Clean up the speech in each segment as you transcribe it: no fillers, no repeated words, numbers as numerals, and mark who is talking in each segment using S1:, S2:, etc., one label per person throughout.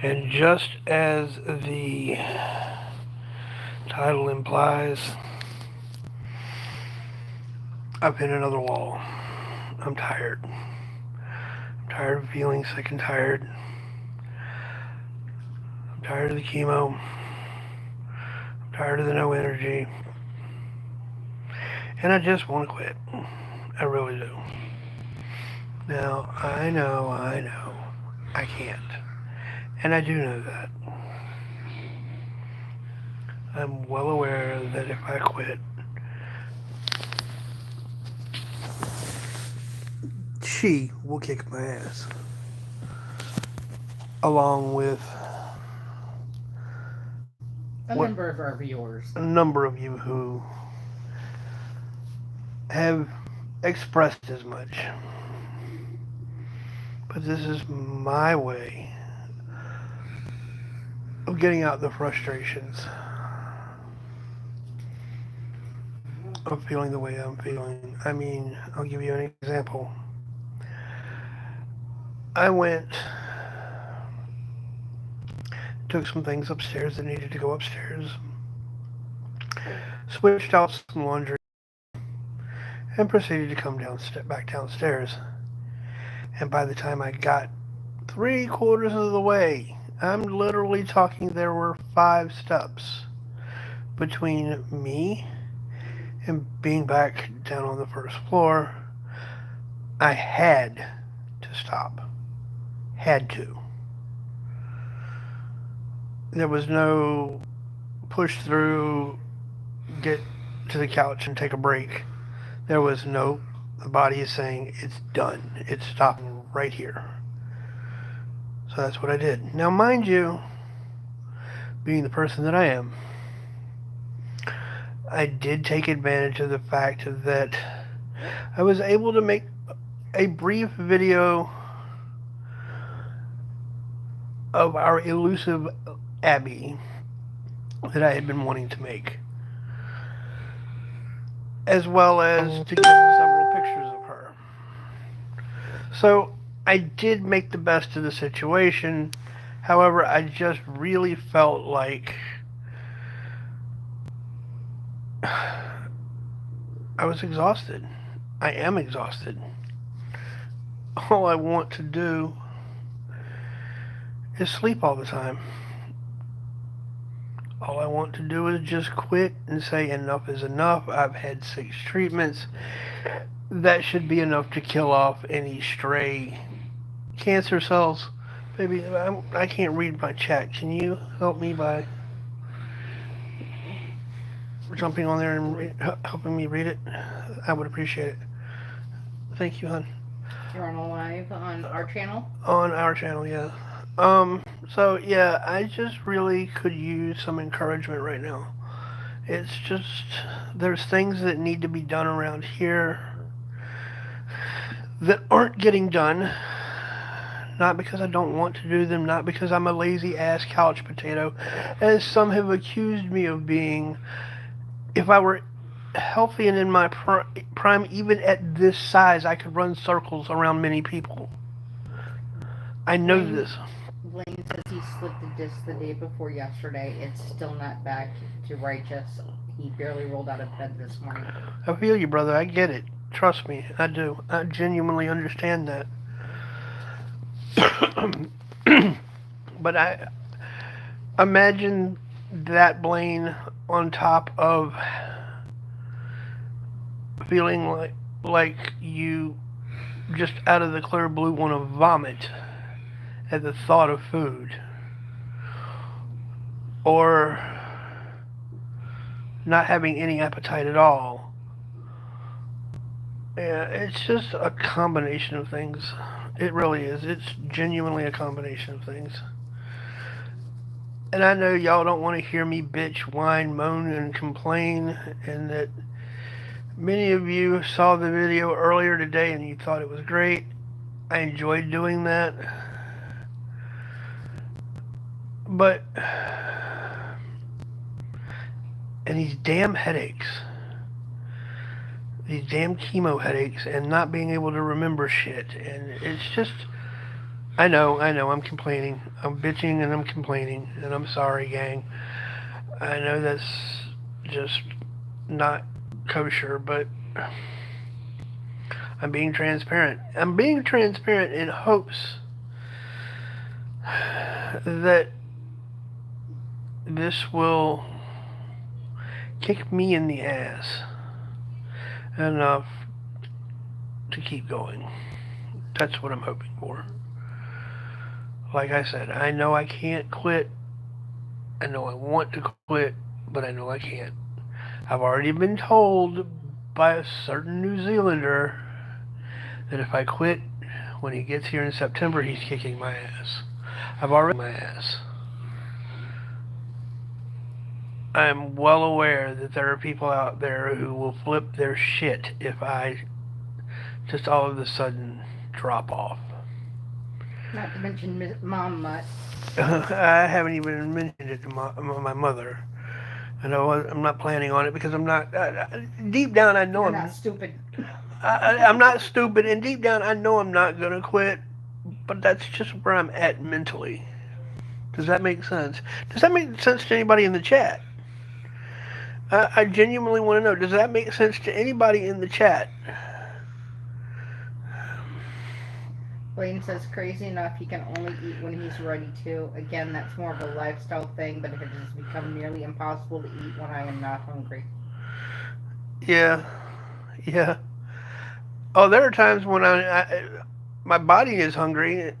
S1: And just as the title implies, I've hit another wall. I'm tired. I'm tired of feeling sick and tired. I'm tired of the chemo. I'm tired of the no energy. And I just want to quit. I really do. Now, I know, I can't. And I do know that. I'm well aware that if I quit, she will kick my ass. Along with
S2: A number of our viewers.
S1: a number of you who have expressed as much. But this is my way of getting out the frustrations of feeling the way I'm feeling. I mean, I'll give you an example. I went, took some things upstairs that needed to go upstairs, switched out some laundry, and proceeded to come back downstairs. And by the time I got 3/4 of the way, I'm literally talking there were 5 steps between me and being back down on the first floor. I had to stop. Had to. There was no push through, get to the couch and take a break. There was no, the body is saying it's done. It's stopping right here. So that's what I did. Now, mind you, being the person that I am, I did take advantage of the fact that I was able to make a brief video of our elusive Abby that I had been wanting to make, as well as to get several pictures of her. So I did make the best of the situation. However, I just really felt like I was exhausted. I am exhausted. All I want to do is sleep all the time. All I want to do is just quit and say enough is enough. I've had 6 treatments. That should be enough to kill off any stray cancer cells. Baby, I can't read my chat. Can you help me by jumping on there and helping me read it? I would appreciate it. Thank you, hon.
S2: You're on a live on our channel.
S1: On our channel, yeah. So yeah, I just really could use some encouragement right now. It's just there's things that need to be done around here that aren't getting done. Not because I don't want to do them, not because I'm a lazy ass couch potato, as some have accused me of being. If I were healthy and in my prime, even at this size, I could run circles around many people. I know
S2: Blaine,
S1: this.
S2: Blaine says he slipped a disc the day before yesterday. It's still not back to righteous. He barely rolled out of bed this morning.
S1: I feel you, brother. I get it. Trust me, I do. I genuinely understand that. But I imagine that Blaine on top of feeling like you just out of the clear blue want to vomit at the thought of food, or not having any appetite at all. Yeah, it's just a combination of things. It really is. It's genuinely a combination of things. And I know y'all don't want to hear me bitch, whine, moan, and complain, and that many of you saw the video earlier today and you thought it was great. I enjoyed doing that. But, and these damn headaches, these damn chemo headaches, and not being able to remember shit, and it's just I know, I'm complaining. I'm bitching and I'm complaining, and I'm sorry, gang. I know that's just not kosher, but I'm being transparent. I'm being transparent in hopes that this will kick me in the ass enough to keep going. That's what I'm hoping for. Like I said, I know I can't quit. I know I want to quit, but I know I can't. I've already been told by a certain New Zealander that if I quit when he gets here in September, he's kicking my ass. I've already my ass. I'm well aware that there are people out there who will flip their shit if I just all of a sudden drop off.
S2: Not to mention Mom Mutt.
S1: I haven't even mentioned it to my mother. I know I'm not planning on it because I'm not. Deep down, I know
S2: You're not stupid.
S1: I'm not stupid, and deep down, I know I'm not gonna quit. But that's just where I'm at mentally. Does that make sense? Does that make sense to anybody in the chat? I genuinely want to know. Does that make sense to anybody in the chat?
S2: Blaine says crazy enough he can only eat when he's ready to. Again, that's more of a lifestyle thing, but it has become nearly impossible to eat when I am not hungry.
S1: Yeah, yeah. Oh, there are times when my body is hungry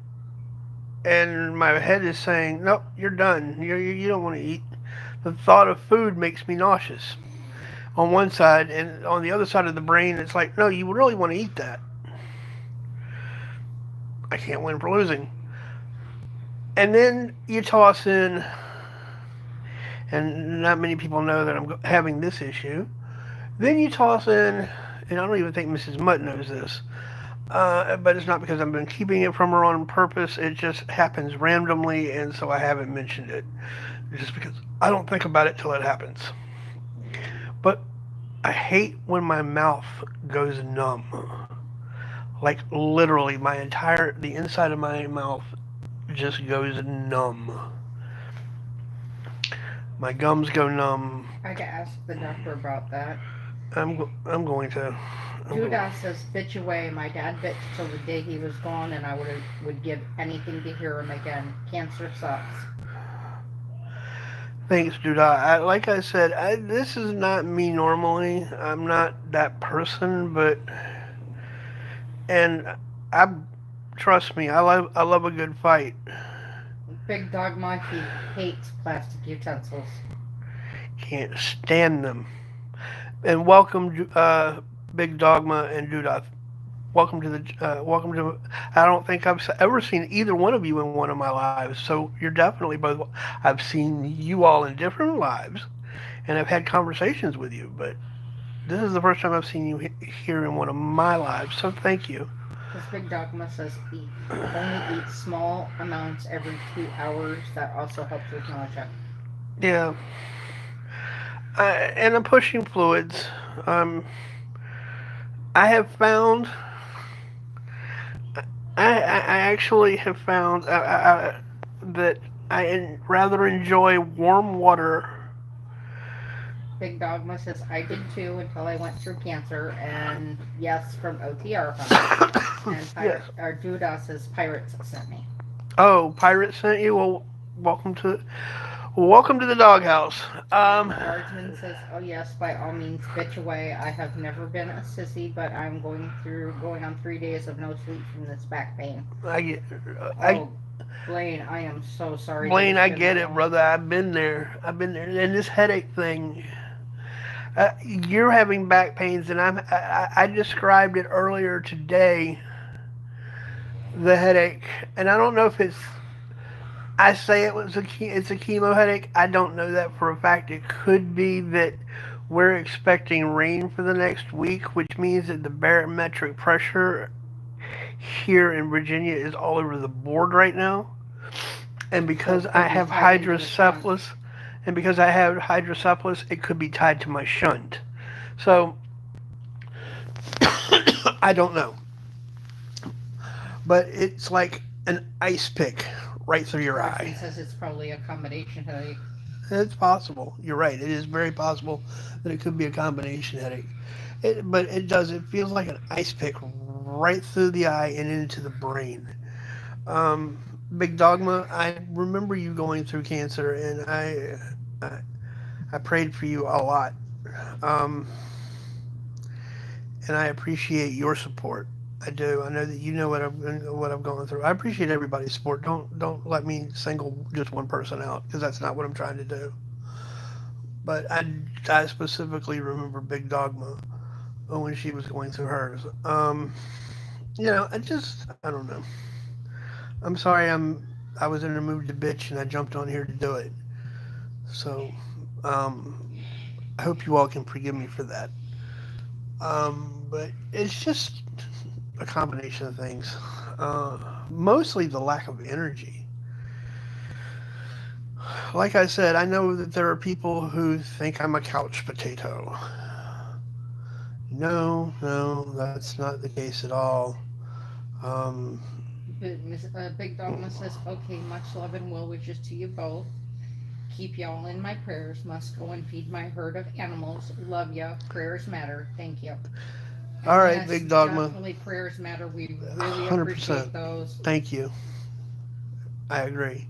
S1: and my head is saying, "Nope, you're done. You don't want to eat." The thought of food makes me nauseous on one side, and on the other side of the brain, it's like, "No, you really want to eat that." I can't win for losing. And then you toss in, and not many people know that I'm having this issue. Then you toss in, and I don't even think Mrs. Mutt knows this, but it's not because I've been keeping it from her on purpose. It just happens randomly, and so I haven't mentioned it. Just because I don't think about it till it happens. But I hate when my mouth goes numb. Like literally, the inside of my mouth just goes numb. My gums go numb.
S2: I could ask the doctor about that.
S1: I'm going to.
S2: Judah says, bitch away. My dad bitched till the day he was gone, and I would give anything to hear him again. Cancer sucks.
S1: Thanks, Judah. Like I said, this is not me normally. I'm not that person, but and I trust me. I love a good fight.
S2: Big Dog Monkey hates plastic utensils.
S1: Can't stand them. And welcome, Big Dogma and Judah. Welcome to. I don't think I've ever seen either one of you in one of my lives. So you're definitely both. I've seen you all in different lives, and I've had conversations with you. But this is the first time I've seen you here in one of my lives. So thank you.
S2: This Big Dogma says, only eat small amounts every 2 hours. That also helps with nausea.
S1: Yeah. And I'm pushing fluids. Um, I have found. I actually have found that I rather enjoy warm water.
S2: Big Dogma says, I did too until I went through cancer. And yes, from OTR Hunt. And
S1: Yes.
S2: Judah says, Pirates sent me.
S1: Oh, Pirate sent you? Well, welcome to welcome to the doghouse.
S2: Guardsman says, oh yes, by all means, bitch away. I have never been a sissy, but I'm going on 3 days of no sleep from this back pain.
S1: I
S2: Blaine, I am so sorry.
S1: Blaine, I get it, brother. I've been there. And this headache thing. You're having back pains, and I described it earlier today. The headache, and I don't know if it's. I say it's a chemo headache. I don't know that for a fact. It could be that we're expecting rain for the next week, which means that the barometric pressure here in Virginia is all over the board right now. And because I have hydrocephalus, it could be tied to my shunt. So I don't know. But it's like an ice pick right through your
S2: Roxanne
S1: eye.
S2: says it's probably a combination headache.
S1: It's possible. You're right. It is very possible that it could be a combination headache. But it does. It feels like an ice pick right through the eye and into the brain. Um, Big Dogma, I remember you going through cancer, and I prayed for you a lot. Um, and I appreciate your support. I do. I know that you know what I've gone through. I appreciate everybody's support. Don't let me single just one person out because that's not what I'm trying to do. But I specifically remember Big Dogma when she was going through hers. I don't know. I'm sorry. I was in a mood to bitch and I jumped on here to do it. So um, I hope you all can forgive me for that. But it's just a combination of things. Mostly the lack of energy. Like I said, I know that there are people who think I'm a couch potato. No, no, that's not the case at all. Um,
S2: Big Dogma says, okay, much love and well wishes to you both. Keep y'all in my prayers. Must go and feed my herd of animals. Love ya. Prayers matter. Thank you.
S1: all
S2: And
S1: right,
S2: yes,
S1: Big Dogma,
S2: definitely prayers matter. We really
S1: 100%.
S2: appreciate those.
S1: Thank you. I agree.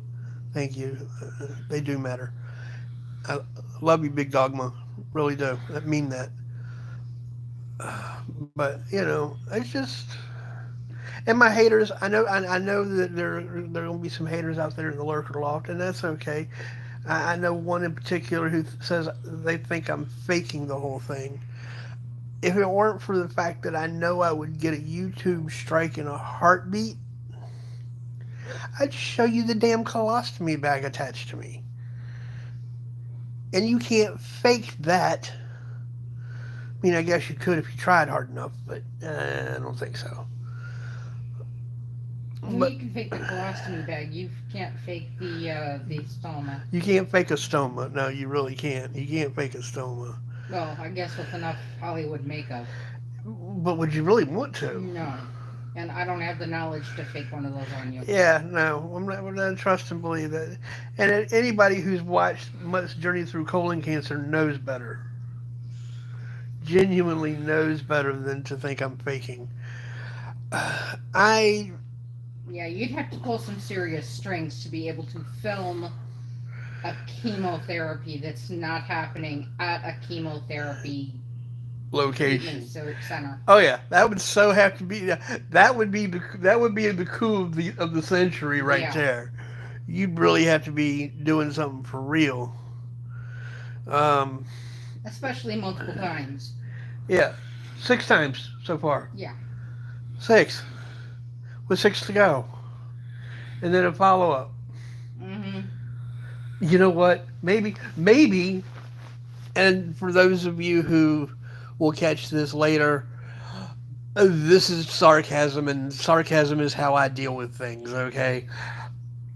S1: Thank you. They do matter. I love you, Big Dogma. Really do. I mean that. But it's just. And my haters, I know that there gonna be some haters out there in the lurker loft, and that's okay. I know one in particular who says they think I'm faking the whole thing. If it weren't for the fact that I know I would get a YouTube strike in a heartbeat, I'd show you the damn colostomy bag attached to me. And you can't fake that. I mean, I guess you could if you tried hard enough, but I don't think so.
S2: Well,
S1: But
S2: you can fake the colostomy bag. You can't fake the stoma.
S1: you can't fake a stoma. No, you really can't. You can't fake a stoma.
S2: Well, I guess with enough Hollywood makeup.
S1: But would you really want to?
S2: No. And I don't have the knowledge to fake one of those on you.
S1: Yeah, no, I'm not trust and believe that. And anybody who's watched Mutt's journey through colon cancer knows better. Genuinely knows better than to think I'm faking. I
S2: Yeah, you'd have to pull some serious strings to be able to film a chemotherapy that's not happening at a chemotherapy treatment
S1: location.
S2: center.
S1: Oh yeah, that would so have to be that would be the coup of the century right
S2: Yeah.
S1: there. You'd really have to be doing something for real. Um,
S2: Especially multiple times.
S1: yeah, 6 times so far.
S2: Yeah.
S1: Six with six to go, and then a follow up.
S2: Mm-hmm.
S1: You know what? Maybe, and for those of you who will catch this later, this is sarcasm, and sarcasm is how I deal with things. Okay,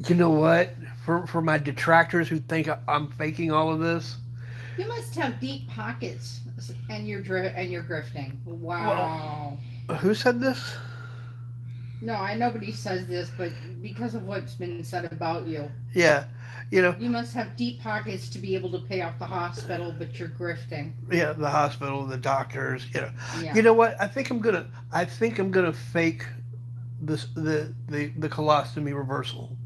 S1: you know what? For my detractors who think I'm faking all of this,
S2: You must have deep pockets, and you're grifting.
S1: well,
S2: Wow.
S1: who said this?
S2: No, I nobody says this, but because of what's been said about you,
S1: Yeah, you know,
S2: you must have deep pockets to be able to pay off the hospital, but you're grifting.
S1: yeah, the hospital, the doctors.
S2: Yeah.
S1: You know what? I think I'm gonna fake this the colostomy reversal.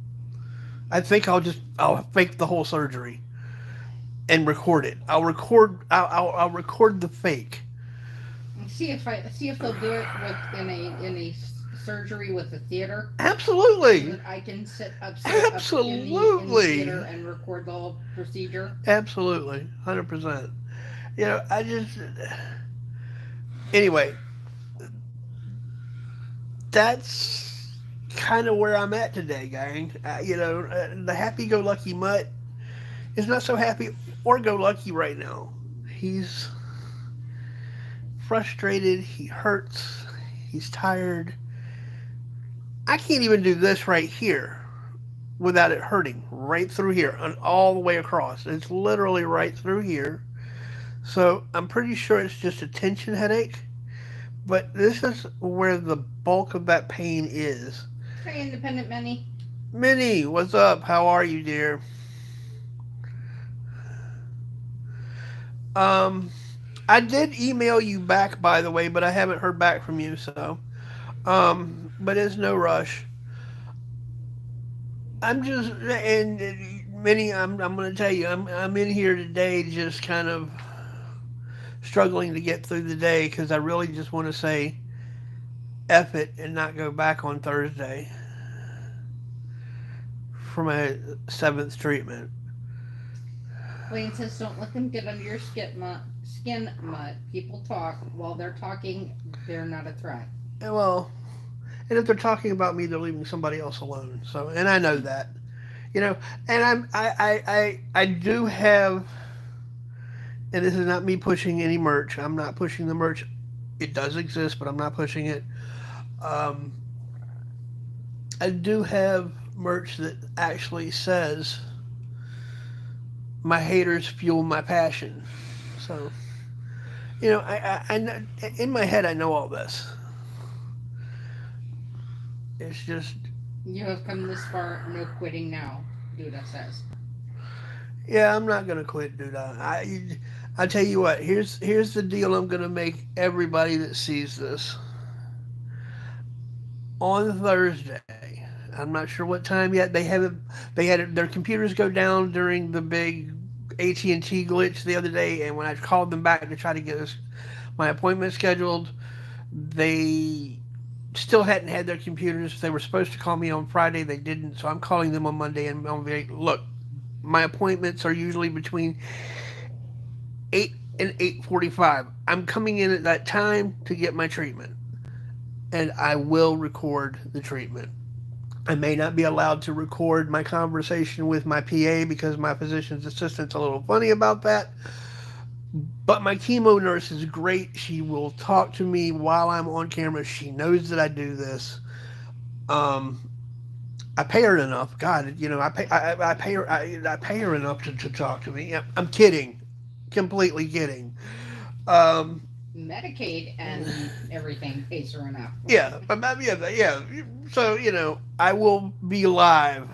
S1: I think I'll fake the whole surgery and record it. I'll record the fake.
S2: See if they'll do it with in a surgery with a theater, so
S1: Absolutely.
S2: that I can sit up in the
S1: Absolutely.
S2: theater and record the whole procedure.
S1: Absolutely. 100%. I just anyway, that's kind of where I'm at today, gang. The happy-go-lucky Mutt is not so happy or go lucky right now. He's frustrated. He hurts. He's tired. I can't even do this right here without it hurting right through here and all the way across. It's literally right through here. So I'm pretty sure it's just a tension headache. But this is where the bulk of that pain is.
S2: Hey, Independent Minnie.
S1: Minnie, what's up? How are you, dear? Um, I did email you back, by the way, but I haven't heard back from you, so. But it's no rush. I'm just, and Minnie, I'm going to tell you, I'm in here today just kind of struggling to get through the day because I really just want to say F it and not go back on Thursday for my seventh treatment.
S2: Blaine says, don't let them get under your skin, Mutt. People talk. While they're talking, they're not a threat.
S1: And well, and if they're talking about me, they're leaving somebody else alone. So, and I know that, you know, and I do have, and this is not me pushing any merch. I'm not pushing the merch. It does exist, but I'm not pushing it. Um, I do have merch that actually says my haters fuel my passion. So, in my head, I know all this. It's just,
S2: You have come this far, no quitting now, Duda says.
S1: yeah, I'm not gonna quit, dude. I tell you what. Here's the deal. I'm gonna make everybody that sees this on Thursday. I'm not sure what time yet. They haven't. They had their computers go down during the big AT&T glitch the other day, and when I called them back to try to get my appointment scheduled, they still hadn't had their computers. They were supposed to call me on Friday. They didn't, so I'm calling them on Monday. And I'm like, look, my appointments are usually between 8 and 8:45. I'm coming in at that time to get my treatment, and I will record the treatment. I may not be allowed to record my conversation with my PA because my physician's assistant's a little funny about that. But my chemo nurse is great. She will talk to me while I'm on camera. She knows that I do this. Um, I pay her enough. God, I pay her enough to talk to me. I'm kidding, completely kidding. Um,
S2: Medicaid and everything pays her enough.
S1: yeah, yeah. So I will be live.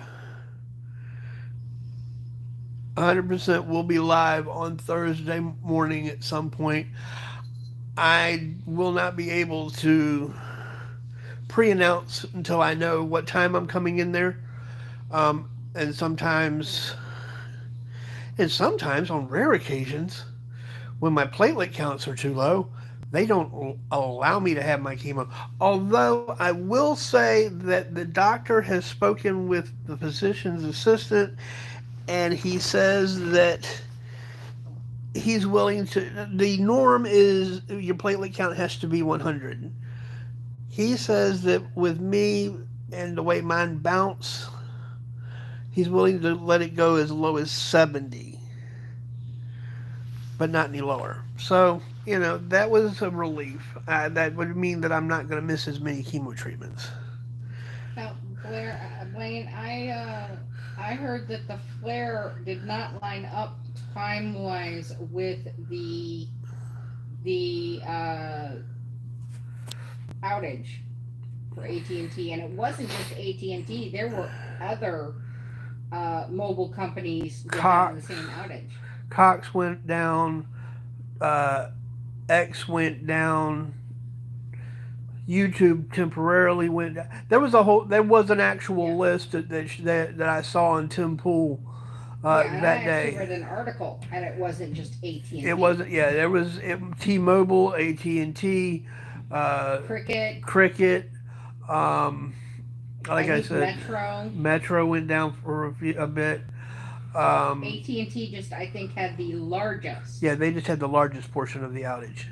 S1: 100% will be live on Thursday morning at some point. I will not be able to pre-announce until I know what time I'm coming in there. And sometimes on rare occasions, when my platelet counts are too low, they don't allow me to have my chemo. Although I will say that the doctor has spoken with the physician's assistant, and he says that he's willing to. The norm is your platelet count has to be 100. He says that with me and the way mine bounce, he's willing to let it go as low as 70, but not any lower. So, that was a relief. That would mean that I'm not going to miss as many chemo treatments.
S2: Now, Blaine, I heard that the flare did not line up time wise with the outage for AT&T, and it wasn't just AT&T. There were other mobile companies that had the same outage.
S1: Cox went down. Uh, X went down. YouTube temporarily went down. There was an actual list that I on Tim Pool
S2: Yeah, and I
S1: that
S2: actually
S1: day.
S2: read an article, and it wasn't just AT&T.
S1: It wasn't. Yeah, there was T-Mobile, AT&T, Cricket. Um, like I said, Metro went down for a bit.
S2: AT&T just, I think, had the largest.
S1: Yeah, they just had the largest portion of the outage.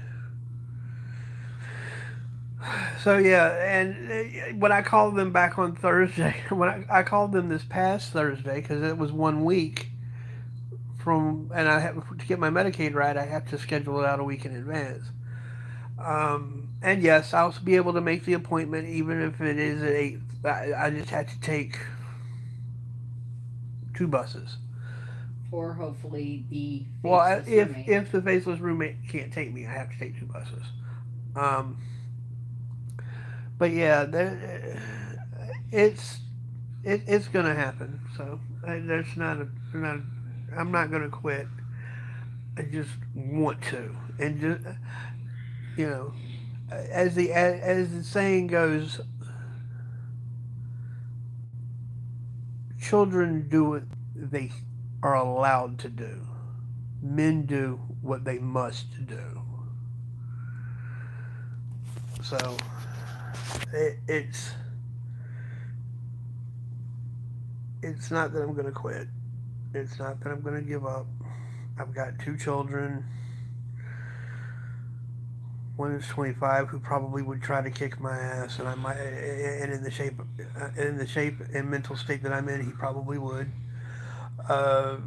S1: So yeah, and when I called them back on Thursday, when I called them this past Thursday, because it was 1 week and I have to get my Medicaid right, I have to schedule it out a week in advance. And yes, I'll be able to make the appointment even if it is at 8. I just had to take 2 buses.
S2: Or hopefully the
S1: if the faceless roommate can't take me, I have to take 2 buses. But yeah, it's it's gonna happen. So that's not. I'm not gonna quit. I just want to, and just you know, as the saying goes, children do what they are allowed to do. Men do what they must do. So it's not that I'm gonna quit. It's not that I'm gonna give up. I've got two children. One is 25, who probably would try to kick my ass, and I might, and in the shape and mental state that I'm in, he probably would. Uh,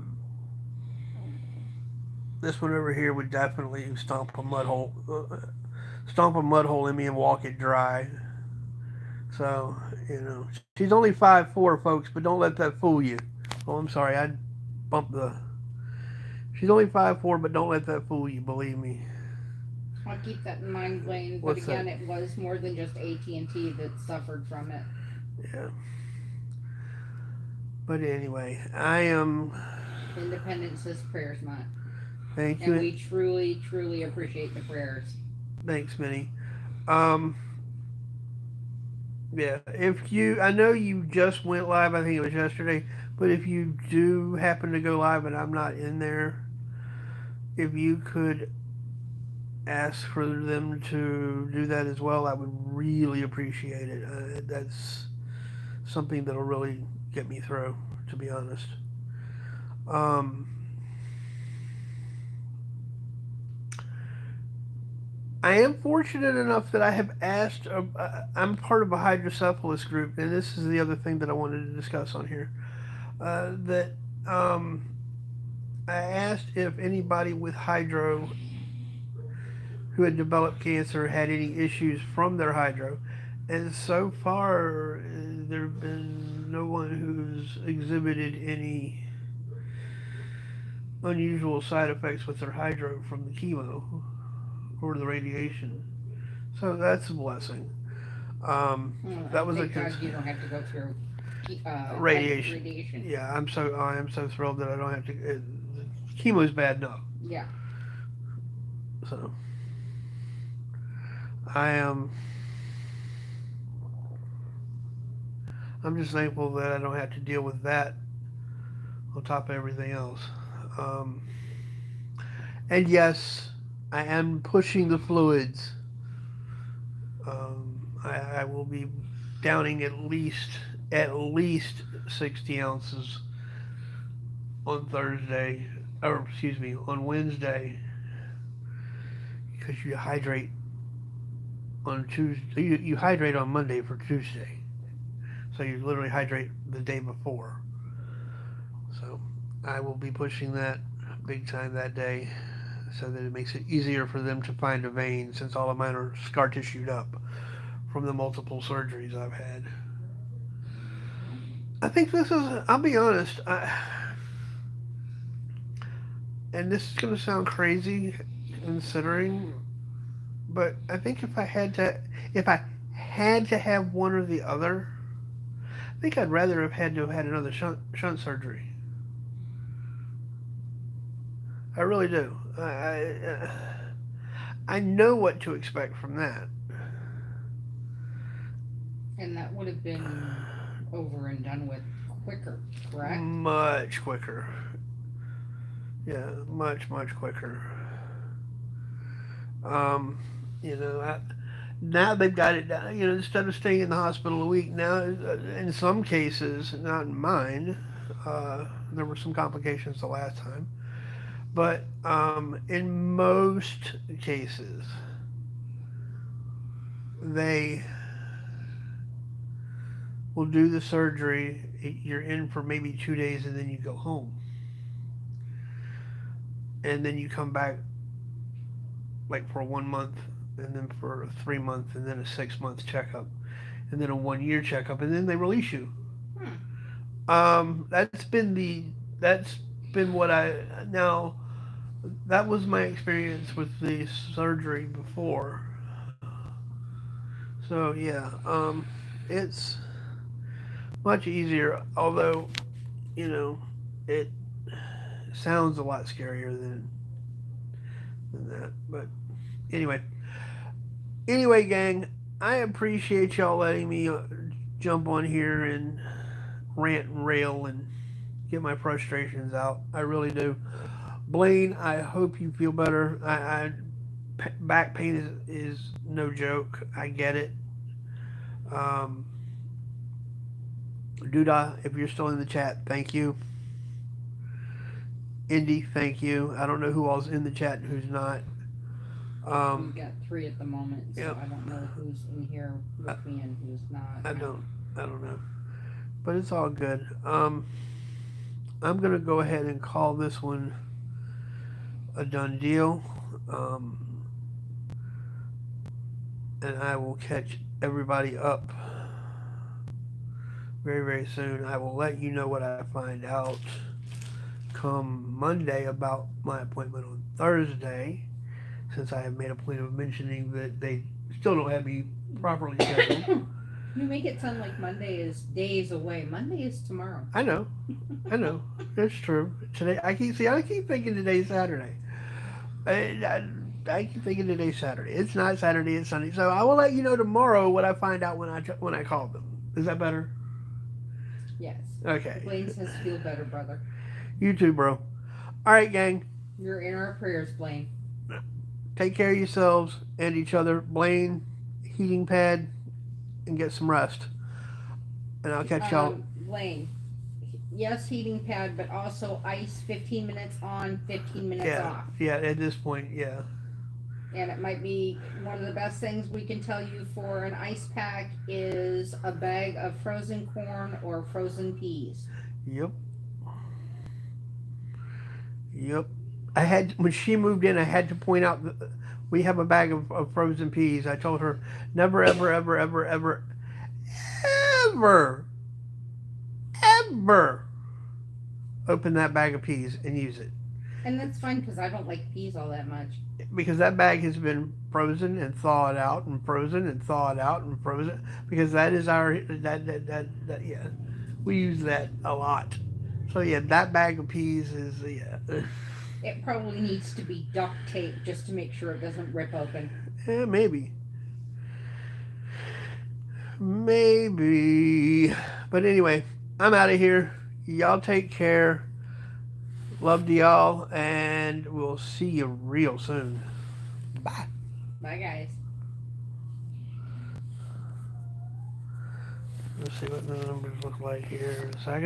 S1: this one over here would definitely stomp a mud hole in me and walk it dry. So she's only 5'4", folks, but don't let that fool you. Oh, I'm sorry, I bumped the. She's only 5'4", but don't let that fool you. Believe me.
S2: I'll keep that in mind, Blaine. But
S1: What's
S2: again,
S1: that?
S2: it was more than just AT&T that suffered from it.
S1: Yeah. But anyway, I am.
S2: Independence says prayers, Mutt.
S1: Thank
S2: And
S1: you.
S2: we truly, truly appreciate the prayers.
S1: Thanks, Minnie. Um, yeah, if you, I know you just went live. I think it was yesterday. But if you do happen to go live and I'm not in there, if you could ask for them to do that as well, I would really appreciate it. That's something that'll really get me through, to be honest. Um, I am fortunate enough that I have asked. I'm part of a hydrocephalus group, and this is the other thing that I wanted to discuss on here. That I asked if anybody with hydro who had developed cancer had any issues from their hydro, and so far there have been no one who's exhibited any unusual side effects with their hydro from the chemo or the radiation. So that's a blessing. That was a
S2: Thank God you don't have to go through
S1: radiation.
S2: radiation.
S1: Yeah, I am so thrilled that I don't have to. Chemo's bad enough.
S2: Yeah.
S1: So I am. I'm just thankful that I don't have to deal with that on top of everything else. Um, and yes, I am pushing the fluids. I will be downing at least 60 ounces on Thursday, or excuse me, on Wednesday, because you hydrate on Tuesday. You hydrate on Monday for Tuesday, so you literally hydrate the day before. So I will be pushing that big time that day, so that it makes it easier for them to find a vein, since all of mine are scar tissued up from the multiple surgeries I've had. I think this is. I'll be honest. And this is going to sound crazy, considering, but I think if I had to have one or the other, I think I'd rather have had another shunt surgery. I really do. I know what to expect from that.
S2: And that would have been over and done with quicker, correct?
S1: Much quicker. Yeah, much quicker. Um, you know, now they've got it down. Instead of staying in the hospital a week, now in some cases, not in mine, there were some complications the last time, but in most cases, they will do the surgery. You're in for maybe 2 days, and then you go home, and then you come back like for 1 month, and then for a 3 month, and then a 6 month checkup, and then a 1 year checkup, and then they release you.
S2: Hmm.
S1: That's been what I now. That was my experience with the surgery before. So yeah, it's Much easier, although, you know, it sounds a lot scarier than that. But anyway, gang, I appreciate y'all letting me jump on here and rant and rail and get my frustrations out. I really do. Blaine, I hope you feel better. Back pain is no joke. I get it. Um, Duda, if you're still in the chat, thank you. Indy, thank you. I don't know who all's in the chat and who's not.
S2: We've got 3 at the moment, so
S1: Yep.
S2: I don't know who's in here with me and who's not.
S1: I don't know. But it's all good. I'm gonna go ahead and call this one a done deal. And I will catch everybody up very, very soon. I will let you know what I find out come Monday about my appointment on Thursday, since I have made a point of mentioning that they still don't have me properly scheduled.
S2: You make it sound like Monday is days away. Monday is tomorrow.
S1: I know. It's true. Today, I keep thinking today's Saturday. I keep thinking today's Saturday. It's not Saturday. It's Sunday. So I will let you know tomorrow what I find out when I call them. Is that better?
S2: Yes.
S1: Okay.
S2: Blaine says, "Feel better, brother."
S1: You too, bro. All right, gang.
S2: You're in our prayers, Blaine.
S1: Take care of yourselves and each other. Blaine, heating pad, and get some rest. And I'll catch y'all.
S2: Blaine, yes, heating pad, but also ice 15 minutes on, 15 minutes off.
S1: Yeah, at this point, yeah.
S2: And it might be one of the best things we can tell you for an ice pack is a bag of frozen corn or frozen peas.
S1: Yep. When she moved in, I had to point out that we have a bag of frozen peas. I told her, never, ever, ever, ever, ever, ever, ever open that bag of peas and use it.
S2: And that's fine because I don't like peas all that much.
S1: Because that bag has been frozen and thawed out and frozen and thawed out and frozen. Because that is our yeah, we use that a lot. So yeah, that bag of peas is yeah.
S2: It probably needs to be duct taped just to make sure it doesn't rip open.
S1: Yeah, maybe. But anyway, I'm out of here. Y'all take care. Love to y'all, and we'll see you real soon. Bye.
S2: Bye, guys.
S1: Let's see what the numbers look like here in a second.